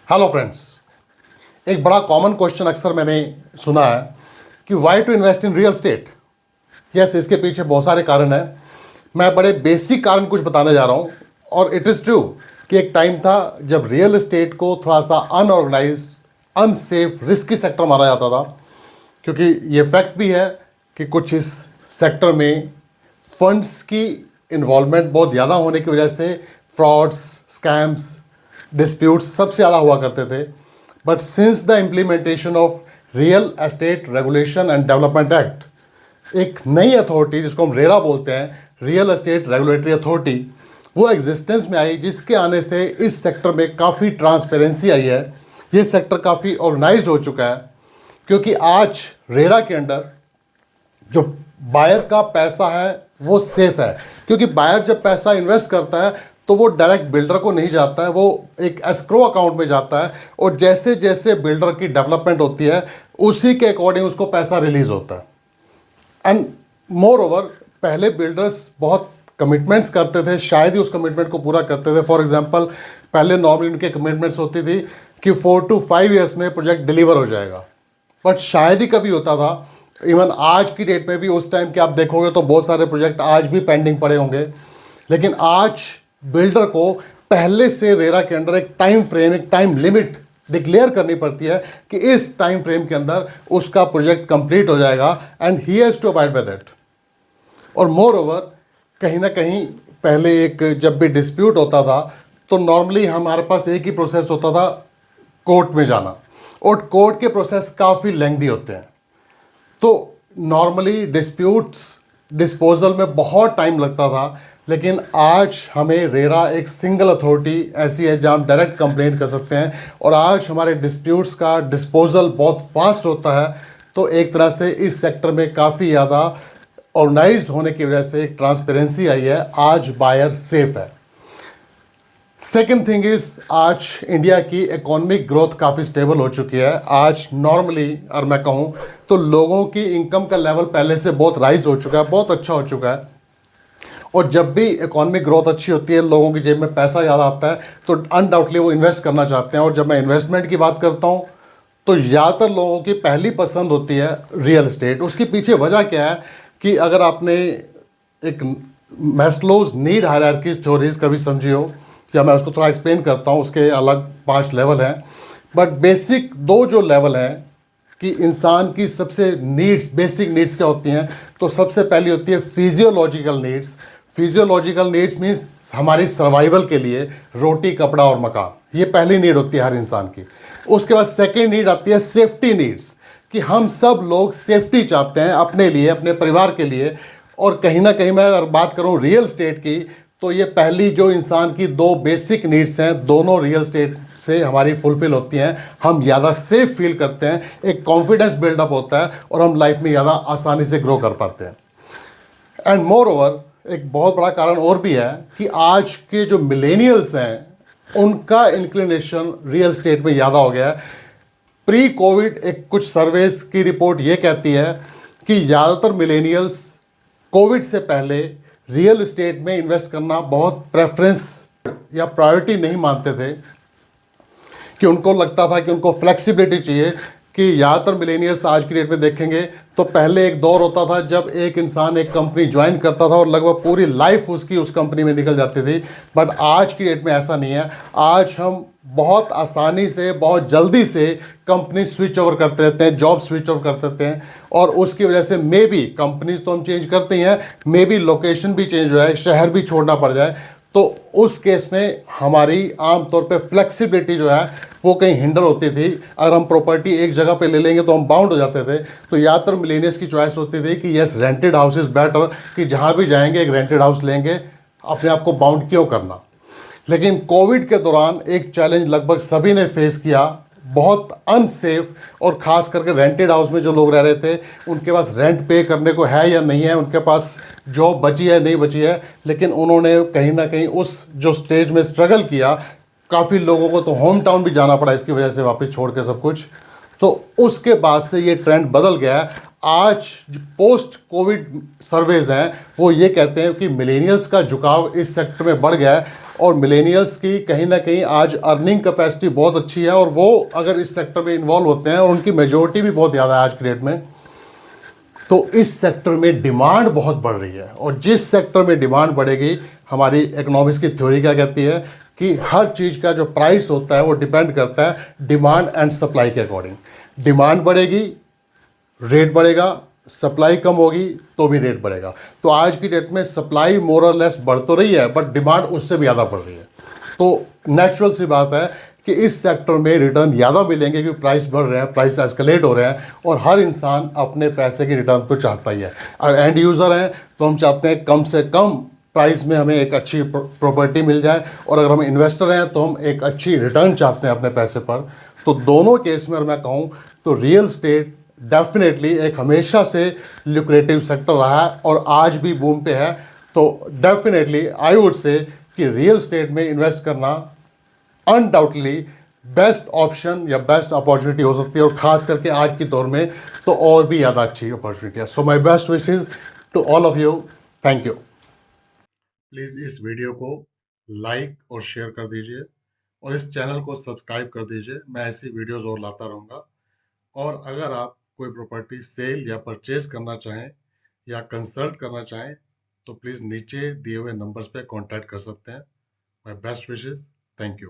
Hello friends. एक बड़ा common question अक्सर मैंने सुना है कि why to invest in real estate. Yes, इसके पीछे बहुत सारे कारण हैं। मैं बड़े बेसिक कारण कुछ बताने जा रहा हूँ। और इट इज़ ट्रू कि एक टाइम था जब रियल एस्टेट को थोड़ा सा अनऑर्गेनाइज, अनसेफ, रिस्की सेक्टर माना जाता था, क्योंकि ये फैक्ट भी है कि कुछ इस सेक्टर में फंड्स की इन्वॉल्वमेंट बहुत ज़्यादा होने की वजह से फ्रॉड्स, स्कैम्स, डिस्प्यूट्स सबसे ज़्यादा हुआ करते थे। But since the implementation of real estate regulation and development act, एक नई अथॉरिटी जिसको हम रेरा बोलते हैं, रियल एस्टेट रेगुलेटरी अथॉरिटी, वो एग्जिस्टेंस में आई, जिसके आने से इस सेक्टर में काफ़ी ट्रांसपेरेंसी आई है। ये सेक्टर काफ़ी ऑर्गेनाइज्ड हो चुका है, क्योंकि आज रेरा के अंडर जो बायर का पैसा है वो सेफ है। क्योंकि बायर जब पैसा इन्वेस्ट करता है तो वो डायरेक्ट बिल्डर को नहीं जाता है, वो एक एस्क्रो अकाउंट में जाता है, और जैसे जैसे बिल्डर की डेवलपमेंट होती है उसी के अकॉर्डिंग उसको पैसा रिलीज होता है। एंड मोर ओवर, पहले बिल्डर्स बहुत कमिटमेंट्स करते थे, शायद ही उस कमिटमेंट को पूरा करते थे। फॉर एग्जांपल, पहले नॉर्मली उनके कमिटमेंट्स होती थी कि 4 to 5 ईयर्स में प्रोजेक्ट डिलीवर हो जाएगा, बट शायद ही कभी होता था। इवन आज की डेट में भी उस टाइम के आप देखोगे तो बहुत सारे प्रोजेक्ट आज भी पेंडिंग पड़े होंगे। लेकिन आज बिल्डर को पहले से रेरा के अंदर एक टाइम फ्रेम, एक टाइम लिमिट डिक्लेयर करनी पड़ती है कि इस टाइम फ्रेम के अंदर उसका प्रोजेक्ट कंप्लीट हो जाएगा, and he has to abide by that. और मोर ओवर, कहीं ना कहीं पहले एक जब भी डिस्प्यूट होता था तो नॉर्मली हमारे पास एक ही प्रोसेस होता था, कोर्ट में जाना, और कोर्ट के प्रोसेस काफ़ी लेंथी होते हैं। तो नॉर्मली डिस्प्यूट्स डिस्पोजल में बहुत टाइम लगता था। लेकिन आज हमें रेरा एक सिंगल अथॉरिटी ऐसी है जहाँ हम डायरेक्ट कंप्लेंट कर सकते हैं, और आज हमारे डिस्प्यूट्स का डिस्पोजल बहुत फास्ट होता है। तो एक तरह से इस सेक्टर में काफ़ी ज़्यादा ऑर्गेनाइज्ड होने की वजह से एक ट्रांसपेरेंसी आई है। आज बायर सेफ है। सेकेंड थिंग इज, आज इंडिया की इकोनॉमिक ग्रोथ काफ़ी स्टेबल हो चुकी है। आज नॉर्मली और मैं कहूँ तो लोगों की इनकम का लेवल पहले से बहुत राइज हो चुका है, बहुत अच्छा हो चुका है। और जब भी इकोनॉमिक ग्रोथ अच्छी होती है, लोगों की जेब में पैसा ज़्यादा आता है, तो अनडाउटली वो इन्वेस्ट करना चाहते हैं। और जब मैं इन्वेस्टमेंट की बात करता हूँ तो ज़्यादातर लोगों की पहली पसंद होती है रियल एस्टेट। उसके पीछे वजह क्या है कि अगर आपने एक मैस्लोज नीड हायरार्कीज थ्योरीज कभी समझी हो, या मैं उसको थोड़ा एक्सप्लेन करता हूँ, उसके अलग 5 लेवल हैं। बट बेसिक 2 जो लेवल हैं कि इंसान की सबसे नीड्स, बेसिक नीड्स क्या होती हैं, तो सबसे पहली होती है physiological needs. Physiological needs means हमारी सर्वाइवल के लिए रोटी, कपड़ा और मकान, ये पहली नीड होती है हर इंसान की। उसके बाद सेकेंड नीड आती है सेफ्टी नीड्स, कि हम सब लोग सेफ्टी चाहते हैं अपने लिए, अपने परिवार के लिए। और कहीं ना कहीं मैं अगर बात करूं रियल एस्टेट की, तो ये पहली जो इंसान की 2 बेसिक नीड्स हैं, दोनों रियल एस्टेट से हमारी फुलफिल होती हैं। हम ज़्यादा सेफ फील करते हैं, एक कॉन्फिडेंस बिल्डअप होता है, और हम लाइफ में ज़्यादा आसानी से ग्रो कर पाते हैं। एंड मोर ओवर, एक बहुत बड़ा कारण और भी है कि आज के जो मिलेनियल्स हैं उनका इंक्लिनेशन रियल एस्टेट में ज़्यादा हो गया है। प्री कोविड एक कुछ सर्वेस की रिपोर्ट ये कहती है कि ज़्यादातर मिलेनियल्स कोविड से पहले रियल एस्टेट में इन्वेस्ट करना बहुत प्रेफरेंस या प्रायोरिटी नहीं मानते थे, कि उनको लगता था कि उनको फ्लेक्सिबिलिटी चाहिए। कि ज़्यादातर मिलेनियर्स आज की डेट में देखेंगे तो पहले एक दौर होता था जब एक इंसान एक कंपनी ज्वाइन करता था और लगभग पूरी लाइफ उसकी उस कंपनी में निकल जाती थी। बट आज की डेट में ऐसा नहीं है। आज हम बहुत आसानी से, बहुत जल्दी से कंपनी स्विच ओवर करते रहते हैं, जॉब स्विच ओवर करते रहते हैं, और उसकी वजह से मे बी कंपनीज तो हम चेंज करते ही हैं, मे बी लोकेशन भी चेंज हो जाए, शहर भी छोड़ना पड़ जाए। तो उस केस में हमारी आमतौर पे फ्लेक्सिबिलिटी जो है वो कहीं हिंडर होती थी। अगर हम प्रॉपर्टी एक जगह पे ले लेंगे तो हम बाउंड हो जाते थे। तो ज़्यादातर मिलेनियर्स की चॉइस होती थी कि yes, rented house is better, कि जहाँ भी जाएंगे एक रेंटेड हाउस लेंगे, अपने आप को बाउंड क्यों करना। लेकिन कोविड के दौरान एक चैलेंज लगभग सभी ने फेस किया, बहुत अनसेफ, और ख़ास करके रेंटेड हाउस में जो लोग रह रहे थे उनके पास रेंट पे करने को है या नहीं है, उनके पास जॉब बची है नहीं बची है। लेकिन उन्होंने कहीं ना कहीं उस जो स्टेज में स्ट्रगल किया, काफ़ी लोगों को तो होम टाउन भी जाना पड़ा इसकी वजह से, वापस छोड़ के सब कुछ। तो उसके बाद से ये ट्रेंड बदल गया है। आज जो पोस्ट कोविड सर्वेज हैं वो ये कहते हैं कि मिलेनियल्स का झुकाव इस सेक्टर में बढ़ गया है। और मिलेनियल्स की कहीं ना कहीं आज अर्निंग कैपेसिटी बहुत अच्छी है, और वो अगर इस सेक्टर में इन्वॉल्व होते हैं, और उनकी मेजोरिटी भी बहुत ज़्यादा है आज की डेट में, तो इस सेक्टर में डिमांड बहुत बढ़ रही है। और जिस सेक्टर में डिमांड बढ़ेगी, हमारी इकोनॉमिक्स की थ्योरी क्या कहती है कि हर चीज़ का जो प्राइस होता है वो डिपेंड करता है डिमांड एंड सप्लाई के अकॉर्डिंग। डिमांड बढ़ेगी, रेट बढ़ेगा, सप्लाई कम होगी तो भी रेट बढ़ेगा। तो आज की डेट में सप्लाई मोर और लेस बढ़ तो रही है, बट डिमांड उससे भी ज़्यादा बढ़ रही है। तो नेचुरल सी बात है कि इस सेक्टर में रिटर्न ज़्यादा मिलेंगे, क्योंकि प्राइस बढ़ रहे हैं, प्राइस एस्केलेट हो रहे हैं, और हर इंसान अपने पैसे की रिटर्न तो चाहता ही है। अगर एंड यूज़र हैं तो हम चाहते हैं कम से कम प्राइस में हमें एक अच्छी प्रॉपर्टी मिल जाए, और अगर हम इन्वेस्टर हैं तो हम एक अच्छी रिटर्न चाहते हैं अपने पैसे पर। तो दोनों केस में अगर मैं कहूँ तो रियल स्टेट डेफिनेटली एक हमेशा से ल्यूक्रेटिव सेक्टर रहा है और आज भी बूम पे है। तो डेफिनेटली आई वुड से कि रियल स्टेट में इन्वेस्ट करना अनडाउटली बेस्ट ऑप्शन या बेस्ट अपॉर्चुनिटी हो सकती है, और खास करके आज के दौर में तो और भी ज़्यादा अच्छी अपॉर्चुनिटी है। So my best wishes to all of you. Thank you. Please इस वीडियो को लाइक और शेयर कर दीजिए, और इस चैनल को सब्सक्राइब कर दीजिए। मैं ऐसी वीडियोज़ और लाता रहूँगा। और अगर आप कोई प्रॉपर्टी सेल या परचेज करना चाहें या कंसल्ट करना चाहें तो प्लीज़ नीचे दिए हुए नंबर्स पे कांटेक्ट कर सकते हैं। My best wishes. Thank you.